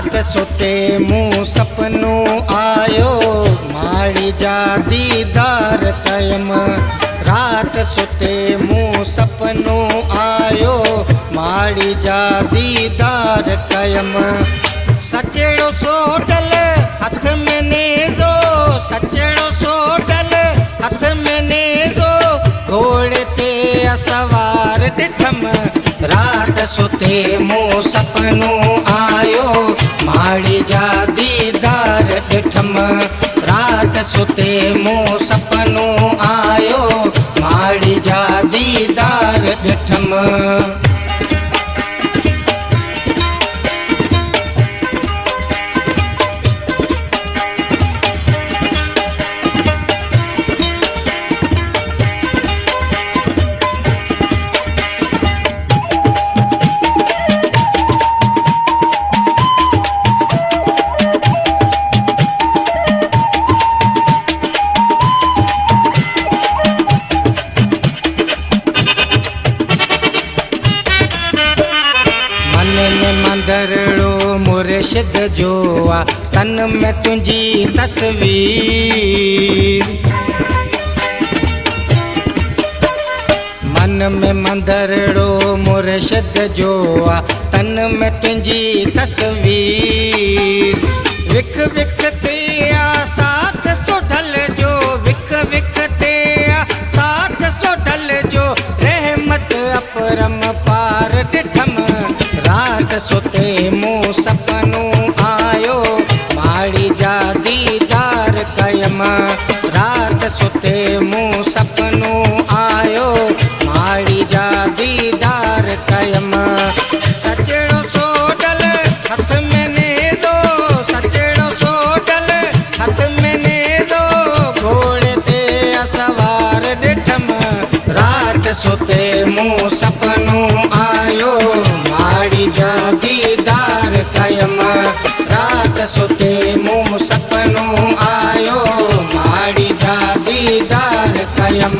रात सुते मूं सपनो आयो माड़ी जा दीदार कयम। रात सुते मूं सपनो आयो माड़ी जा दीदार कयम। सचेड़ो सोडल हथ में नेज़ो, सचेड़ो सोडल हथ में नेज़ो, घोड़े ते असवार ॾिठम। रात सुते मूं सपनो आयो माड़ी जा दीदार ॾिठम। रात सुते मूं सपनो आयो माड़ी जा दीदार ॾिठम। मंदरड़ो मुर्शिद जो आ तन में तुझी तस्वीर। मन में मंदरड़ो मुर्शिद जो आ तन में तुझी तस्वीर। विख विख ते आ साथ सुढल जो, विख विख ते आ साथ सुढल जो, रहमत अपरम पार ॾिठम। रात सुते मूं सपनो आयो माड़ी जा दीदार कयम। रात सुते मूं सपनो आयो माड़ी जा दीदार कयम। सचेड़ो सोडल हथ में नेज़ो, सचेड़ो सोडल हथ में नेज़ो, घोड़े ते असवार ॾिठम। रात सुते मूं सपनो आयो माड़ी जा दीदार कयम। रात सुते मूं सपनो आयो माड़ी जा दीदार कयम।